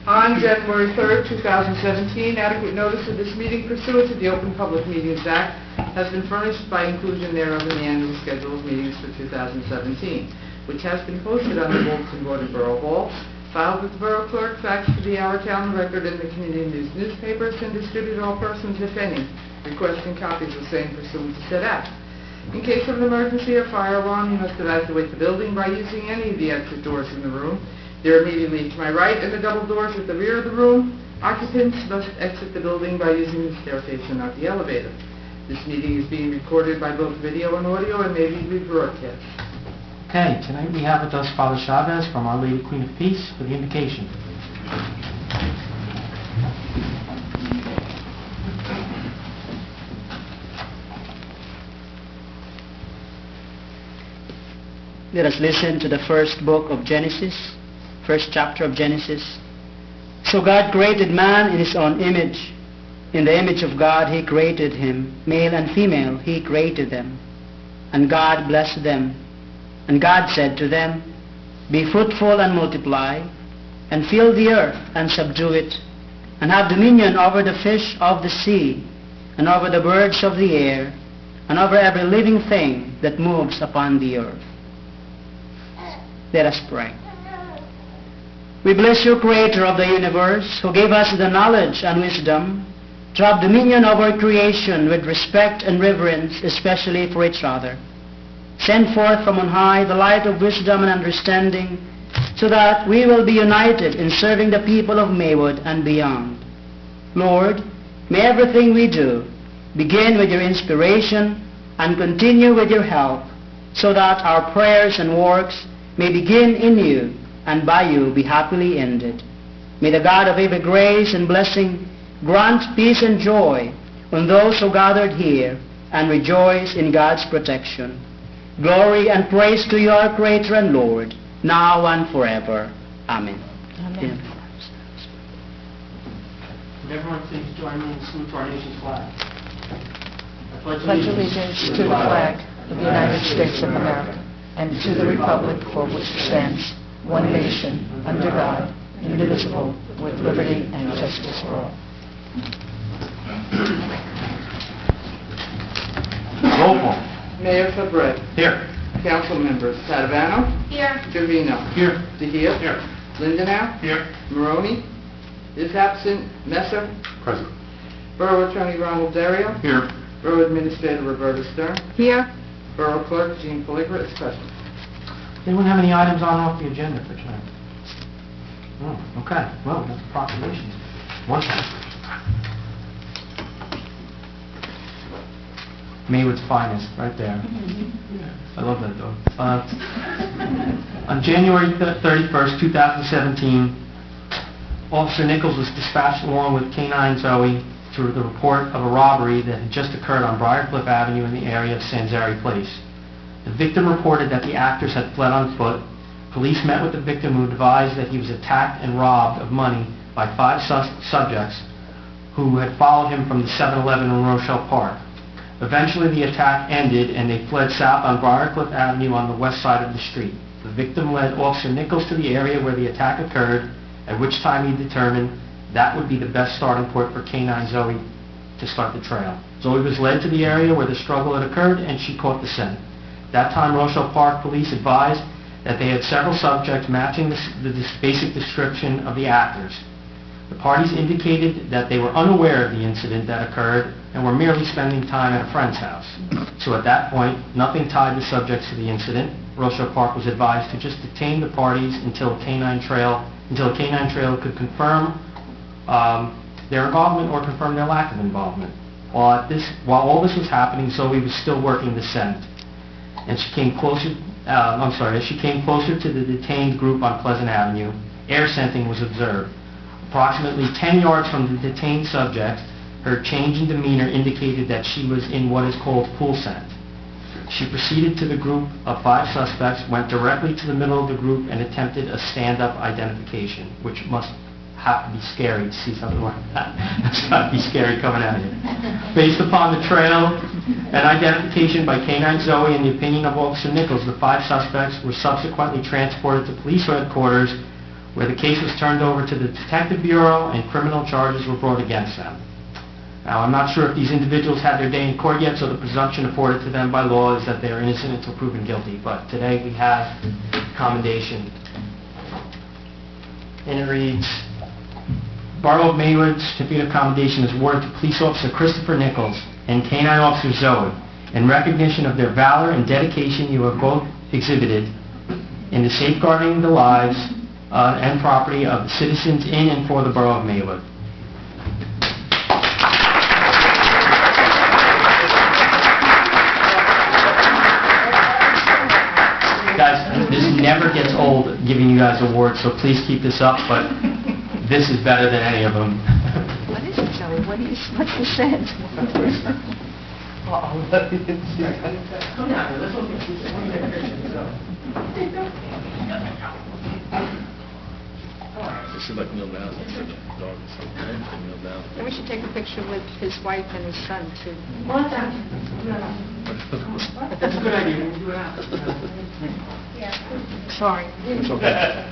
On January 3rd, 2017, adequate notice of this meeting pursuant to the Open Public Meetings Act has been furnished by inclusion thereof in the annual schedule of meetings for 2017, which has been posted on the bulletin board at Borough Hall, filed with the Borough Clerk, faxed to the Our Town Record and the Community News newspapers, and distributed to all persons, if any, requesting copies of same pursuant to said act. In case of an emergency or fire alarm, you must evacuate the building by using any of the exit doors in the room. They're immediately to my right, and the double doors at the rear of the room. Occupants must exit the building by using the staircase and not the elevator. This meeting is being recorded by both video and audio and may be rebroadcast. Okay, tonight we have with us Father Chavez from Our Lady Queen of Peace for the invocation. Let us listen to the first book of Genesis, first chapter of Genesis. So God created man in his own image. In the image of God he created him. Male and female he created them. And God blessed them. And God said to them, Be fruitful and multiply, and fill the earth and subdue it, and have dominion over the fish of the sea, and over the birds of the air, and over every living thing that moves upon the earth. Let us pray. We bless you, Creator of the universe, who gave us the knowledge and wisdom to have dominion over creation with respect and reverence, especially for each other. Send forth from on high the light of wisdom and understanding, so that we will be united in serving the people of Maywood and beyond. Lord, may everything we do begin with your inspiration and continue with your help, so that our prayers and works may begin in you and by you be happily ended. May the God of every grace and blessing grant peace and joy on those who gathered here and rejoice in God's protection. Glory and praise to your Creator and Lord, now and forever. Amen. Amen. Would everyone please join me in salute to our nation's flag? I Pledge allegiance to the flag of the United States of America and to the republic for which it stands, one nation, under God, indivisible, with liberty and justice for all. Roll call. Mayor Fabre. Here. Council members Padovano. Here. Trevino. Here. DeHiel. Here. Lindenau. Here. Maroney is absent. Messer. Present. Borough Attorney Ronald Dario. Here. Borough Administrator Roberta Stern. Here. Borough Clerk Jean Pelligra is present. Anyone have any items on or off the agenda for tonight? Oh, okay. Well, that's proclamations. One second. Maywood's finest, right there. I love that dog. On January 31st, 2017, Officer Nichols was dispatched along with K-9 Zoe to the report of a robbery that had just occurred on Briarcliff Avenue in the area of Sanzari Place. The victim reported that the actors had fled on foot. Police met with the victim, who advised that he was attacked and robbed of money by 5 subjects who had followed him from the 7-Eleven in Rochelle Park. Eventually the attack ended and they fled south on Briarcliff Avenue on the west side of the street. The victim led Officer Nichols to the area where the attack occurred, at which time he determined that would be the best starting point for K-9 Zoe to start the trail. Zoe was led to the area where the struggle had occurred and she caught the scent. That time Rochelle Park police advised that they had several subjects matching the basic description of the actors. The parties indicated that they were unaware of the incident that occurred and were merely spending time at a friend's house. So at that point, nothing tied the subjects to the incident. Rochelle Park was advised to just detain the parties until a K-9 trail could confirm their involvement or confirm their lack of involvement. While all this was happening, Zoe was still working the scent, and she came closer. As she came closer to the detained group on Pleasant Avenue, air scenting was observed. Approximately 10 yards from the detained subject, her change in demeanor indicated that she was in what is called pool scent. She proceeded to the group of 5 suspects, went directly to the middle of the group, and attempted a stand-up identification, which must have to be scary to see something like that. That's got to be scary coming at you. Based upon the trail and identification by K-9 Zoe and the opinion of Officer Nichols, the 5 suspects were subsequently transported to police headquarters, where the case was turned over to the Detective Bureau and criminal charges were brought against them. Now, I'm not sure if these individuals had their day in court yet, so the presumption afforded to them by law is that they are innocent until proven guilty. But today we have commendation. And it reads, Borough of Maywood certificate of commendation is awarded to Police Officer Christopher Nichols and Canine Officer Zoe in recognition of their valor and dedication you have both exhibited in the safeguarding the lives and property of the citizens in and for the Borough of Maywood. Guys, this never gets old giving you guys awards, so please keep this up, but this is better than any of them. What is it, Joey? What's the sense? Come down, let's look at They should like kneel down. Dog or something. Kneel down. And we should take a picture with his wife and his son, too. That's a good idea. We'll do it out. Sorry. It's okay.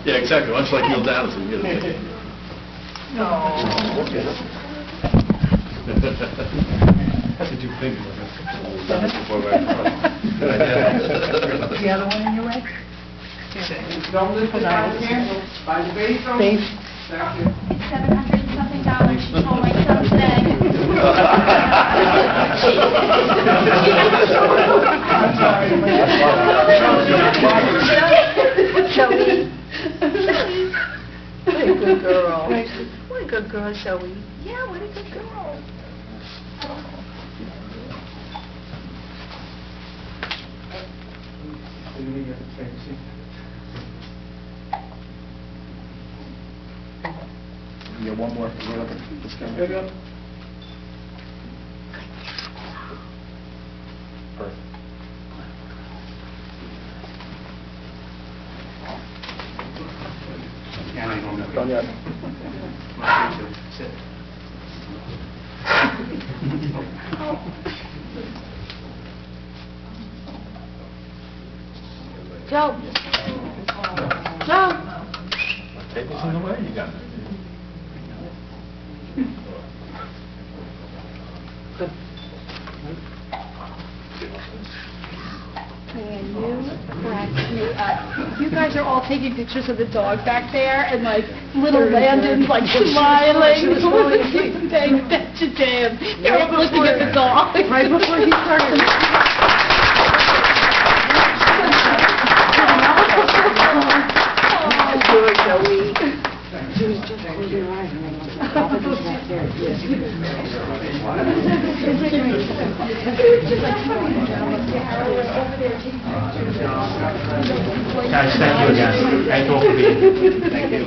Yeah, exactly. Why don't you like kneel down so you get a picture? That's what you think. The other one in your way? Don't lift it out here. By the base. Base. Thank you. It's $700 and something, she told my son today. Zoe. What a good girl. What a good girl, Zoe. Yeah, what a good girl. You got one more. You look at this camera. Perfect. Done yet? Joe. Joe. Table's in the way. You got it. Man, you cracked me up. You guys are all taking pictures of the dog back there, and like little Landon's like smiling. He wasn't even paying attention to him. He was looking at the dog. Right before he started. Good, Zoe. She was just closing her eyes and then was back there. Guys, thank you again. Thank you all for being here. Thank you.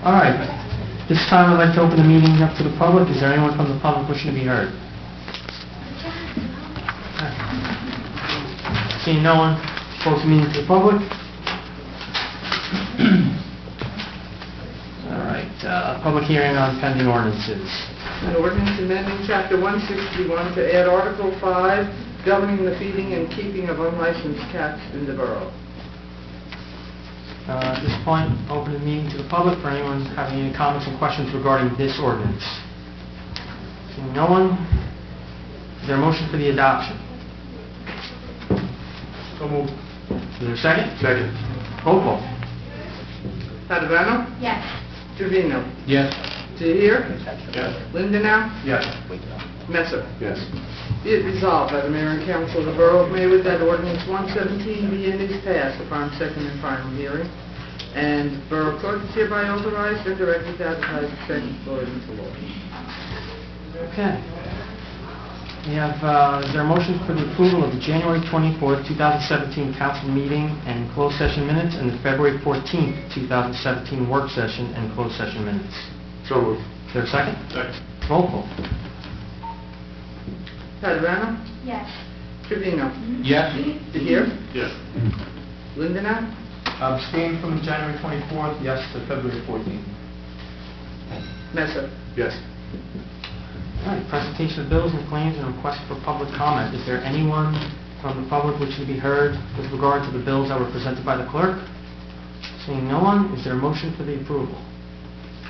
All right. This time I'd like to open the meeting up to the public. Is there anyone from the public wishing to be heard? Seeing no one, close the meeting to the public. All right. Public hearing on pending ordinances. An ordinance amending Chapter 161 to add Article 5, governing the feeding and keeping of unlicensed cats in the borough. At this point, open the meeting to the public for anyone having any comments or questions regarding this ordinance. Seeing no one, is there a motion for the adoption? So moved. Is there a second? Second. Roll call. Padavano? Yes. Trevino? Yes. Tahir? Yes. Lindenau? Yes. Messer? Yes. Be it resolved by the Mayor and Council of the Borough of Maywood that Ordinance 117 be and is passed upon second and final hearing, and Borough Clerk is hereby authorized and directed to advertise the second floor into law. Okay. We have, is there a motion for the approval of the January 24th, 2017 council meeting and closed session minutes and the February 14th, 2017 work session and closed session minutes? So moved. Is there a second? Second. Roll call. Paduano, Yes. Trevino, Yes. DeHere, Yes. Lindenow, Abstain from the January 24th, yes to February 14th. Messer. Yes. All right, presentation of bills and claims and request for public comment. Is there anyone from the public wishing to be heard with regard to the bills that were presented by the clerk? Seeing no one, is there a motion for the approval?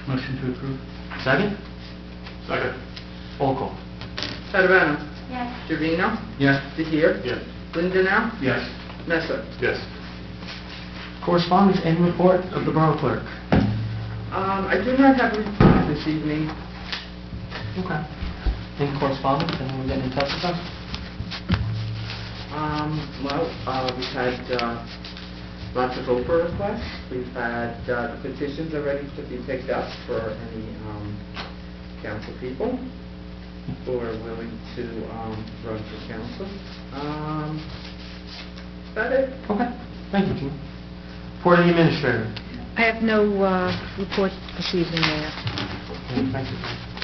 Motion to approve. Second? Second. Roll call. Paduano, Yes. Trevino, Yes. DeHere, Yes. Lindenow, Yes. Messer. Yes. Correspondence and report of the Borough Clerk. I do not have a report this evening. Okay. Any correspondence? Anyone getting in touch with us? We've had lots of Oprah requests. We've had the petitions are ready to be picked up for any council people who are willing to run for council. Is that it? Okay. Thank you, Jean. Report of the Administrator. I have no report this evening, Mayor. Okay, thank you.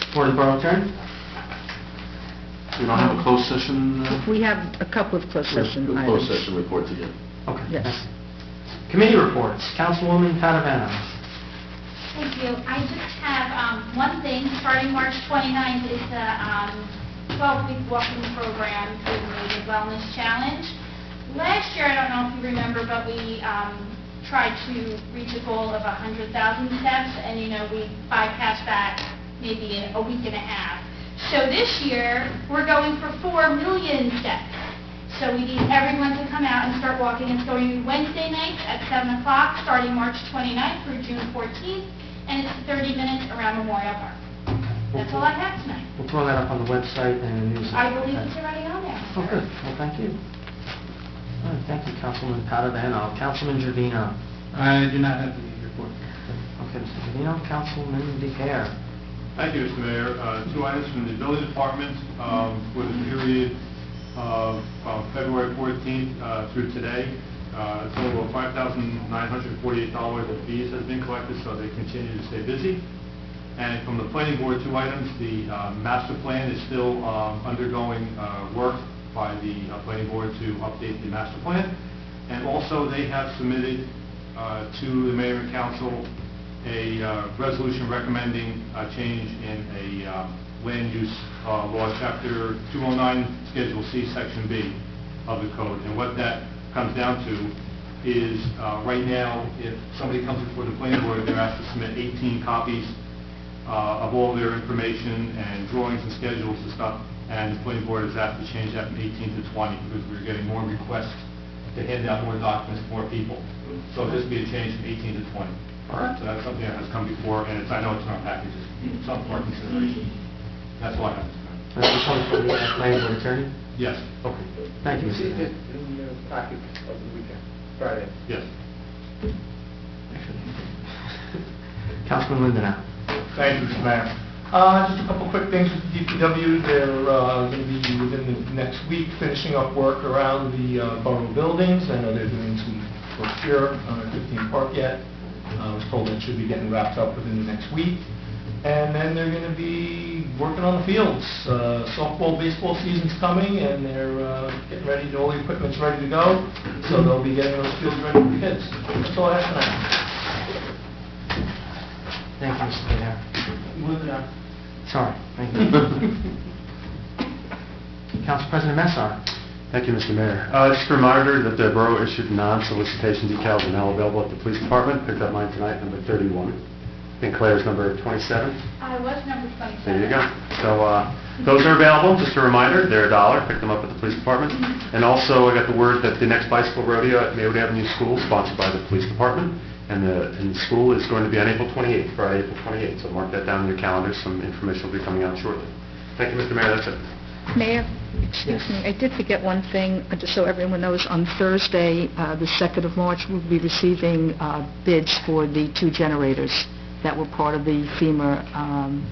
Report of the Borough Attorney. We don't have a closed session? We have a couple of closed session items. Closed session reports again. Okay. Yes. thank you. Committee reports. Councilwoman Padavano. Thank you. I just have one thing. Starting March 29th is the 12-week walking program through the Maywood Wellness Challenge. Last year, I don't know if you remember, but we tried to reach a goal of 100,000 steps, and we bypassed that maybe in a week and a half. So this year, we're going for 4 million steps. So we need everyone to come out and start walking. It's going to be Wednesday nights at 7 o'clock, starting March 29th through June 14th, and it's 30 minutes around Memorial Park. That's all I have tonight. We'll throw that up on the website and the news. I believe it's already on there. Oh, good. Well, thank you. All right, thank you, Councilman Padavano. Councilman Trevino. I do not have the report. Okay, Mr. Trevino. Councilman DeHere. Thank you, Mr. Mayor. Two items from the building department for the period of February 14th through today. A total of $5,948 of fees has been collected, so they continue to stay busy. And from the planning board, two items. The master plan is still undergoing work by the planning board to update the master plan. And also, they have submitted to the mayor and council a resolution recommending a change in a land use law, chapter 209, Schedule C, Section B of the code. And what that comes down to is, right now, if somebody comes before the planning board, they're asked to submit 18 copies of all their information and drawings and schedules and stuff, and the planning board is asked to change that from 18 to 20 because we're getting more requests to hand out more documents to more people. So this would be a change from 18 to 20. All right. So that's something that has come before, and I know it's in our packages, some for consideration. That's all I have. That's the point for the planning board attorney? Yes. Okay. Thank you, Mr. Received it DeHere. in the packet of the weekend, Friday. Yes. Councilman Lindenow. Thank you, Mr. Mayor. Just a couple quick things with the DPW. They're going to be within the next week finishing up work around the borough buildings. I know they're doing some work here on 15 Park yet. I was told it should be getting wrapped up within the next week. And then they're going to be working on the fields. Softball, baseball season's coming, and they're getting ready. All the equipment's ready to go, so they'll be getting those fields ready for kids. That's all I have tonight. Thank you, Mr. DeHere. Sorry, thank you. Council President Messar. Thank you, Mr. Mayor. Just a reminder that the borough issued non-solicitation decals are now available at the police department. Picked up mine tonight, number 31. I think Claire's number 27. I was number 27. There you go. So those are available. Just a reminder, they're $1. Pick them up at the police department. And also, I got the word that the next bicycle rodeo at Maywood Avenue School, sponsored by the police department, and the school is going to be on April 28th, Friday, April 28th. So mark that down in your calendar. Some information will be coming out shortly. Thank you, Mr. Mayor. That's it. Mayor, excuse me, I did forget one thing, just so everyone knows. On Thursday, the 2nd of March, we'll be receiving bids for the 2 generators that were part of the FEMA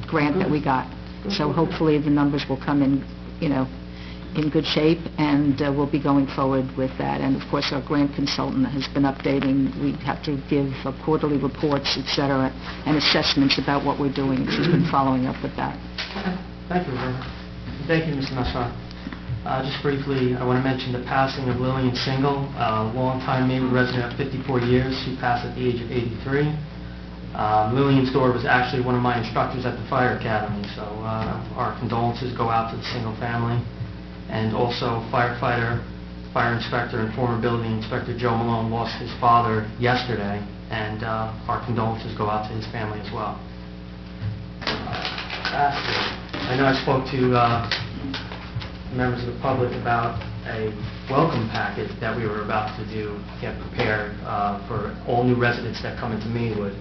grant that we got. So hopefully the numbers will come in, in good shape, and we'll be going forward with that. And of course, our grant consultant has been updating. We have to give quarterly reports, et cetera, and assessments about what we're doing. She's been following up with that. Okay. Thank you, Rebecca. Thank you, Mr. Nassar. Just briefly, I want to mention the passing of Lillian Single, a longtime Maywood resident of 54 years. She passed at the age of 83. Lillian's daughter was actually one of my instructors at the fire academy, so our condolences go out to the Single family. And also firefighter, fire inspector, and former building inspector Joe Malone lost his father yesterday, and our condolences go out to his family as well. I know I spoke to members of the public about a welcome packet that we were about to get prepared for all new residents that come into Maywood,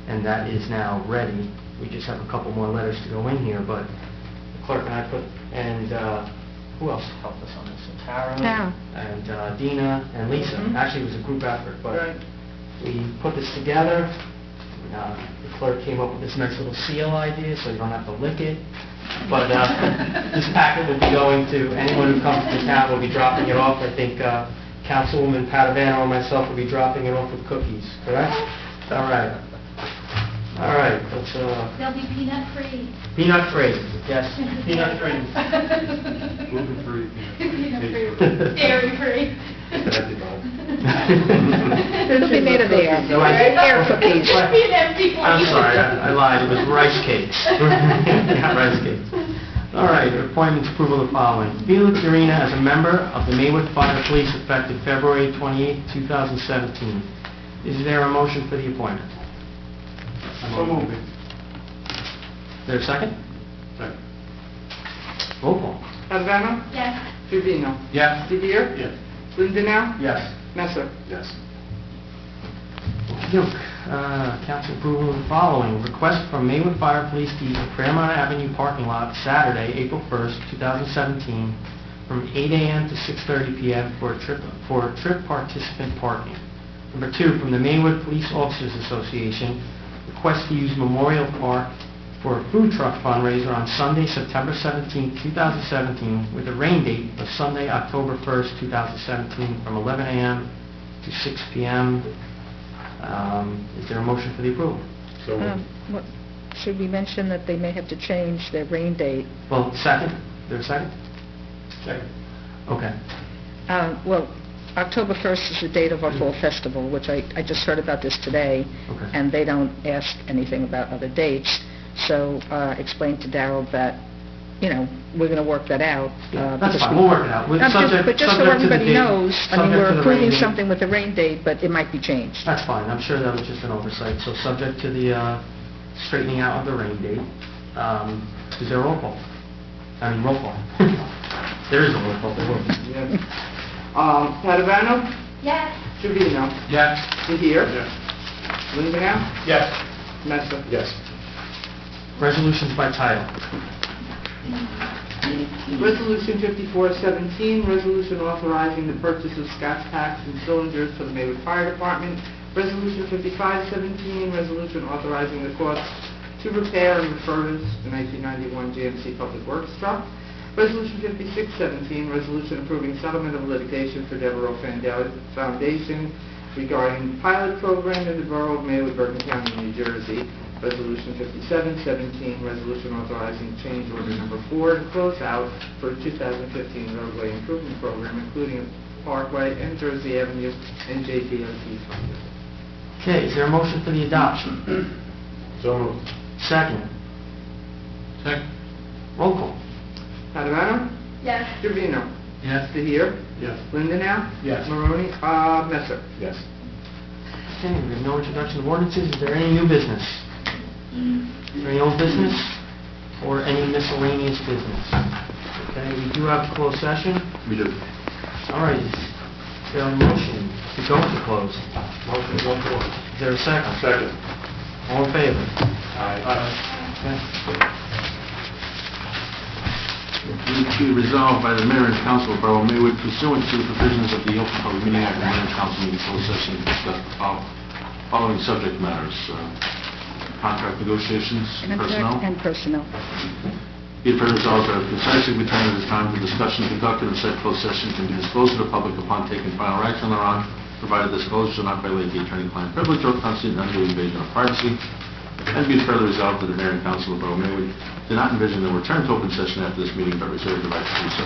and that is now ready. We just have a couple more letters to go in here, but the clerk and I who else helped us on this? Tara and Dina and Lisa. Actually, it was a group effort, but we put this together. The clerk came up with this nice little seal idea, so you don't have to lick it. But this packet will be going to anyone who comes to town. We'll be dropping it off. I think Councilwoman Padavano and myself will be dropping it off with cookies. Correct? All right. All right. Let's. They'll be peanut-free. Peanut-free. Yes. Peanut-free. Gluten-free. Peanut-free. Dairy-free. It'll be made of air. Air cookies. I'm sorry, I lied. It was rice cakes. Not rice cakes. All right, appointments, approval of the following. Felix Arena as a member of the Maywood Fire Police effective February 28, 2017. Is there a motion for the appointment? So moved. Is there a second? Second. Roll call. Padavano? Yes. Trevino? Yes. DeVere? Yes. Lindenau? Yes. Messer? Yes. Council approval of the following. Request from Maywood Fire Police Chief of Fairmont Avenue parking lot Saturday, April 1st, 2017, from 8 a.m. to 6:30 p.m. for trip participant parking. Number 2, from the Maywood Police Officers Association, request to use Memorial Park for a food truck fundraiser on Sunday, September 17, 2017, with a rain date of Sunday, October 1st, 2017, from 11 a.m. to 6 p.m. Is there a motion for the approval? So moved. Should we mention that they may have to change their rain date? Well, second? Is there a second? Second. Okay. Well, October 1st is the date of our fall festival, which I just heard about this today, Okay. and they don't ask anything about other dates. So explain to Darrell that, we're going to work that out. That's fine, we'll work it out. With But just so subject to the everybody date- knows, I mean, subject to we're the approving rain date. something with a rain date, but it might be changed. That's fine, I'm sure that was just an oversight. So subject to the straightening out of the rain date, is there a roll call? I mean, roll call. There is a roll call, there will be. Yes. Padavano? Yes. Trevino? Yes. DeVere? Yes. Lindenau? Yes. Messer? Yes. Resolutions by title. Resolution 5417, resolution authorizing the purchase of Scotch packs and cylinders for the Maywood Fire Department. Resolution 5517, resolution authorizing the cost to repair and refurbish the 1991 GMC Public Works truck. Resolution 5617, resolution approving settlement of litigation for Devereaux Foundation regarding pilot program in the Borough of Maywood, Bergen County, New Jersey. Resolution 5717, resolution authorizing change order number 4 to close out for the 2015 roadway improvement program, including Parkway and Jersey Avenue and JDOT funding. Okay, is there a motion for the adoption? So moved. Second. Second. Roll call. Padavano? Yes. Trevino? Yes. DeVere? Yes. Lindenau? Yes. Maroney? Messer? Yes. Okay, we have no introduction of ordinances. Is there any new business? Is there any old business or any miscellaneous business? Okay, we do have a closed session. We do. All right, is there a motion to go to close? Motion to go forward. Is there a second? Second. All in favor? Aye. Okay. Be resolved by the Mayor and Council of Borough of Maywood pursuant to the provisions of the Open Public Meeting Act and Mayor and Council meeting closed session to discuss the following subject matters: contract negotiations, personnel. And personnel. Be it further resolved that precisely return at this time, the discussion conducted in said closed session can be disclosed to the public upon taking final action thereon, provided disclosure shall not violate the attorney-client privilege or constitute an undue invasion of privacy. And be it further resolved that the Mayor and Council of Borough of Maywood do not envision a return to open session after this meeting, but reserve the right to do so.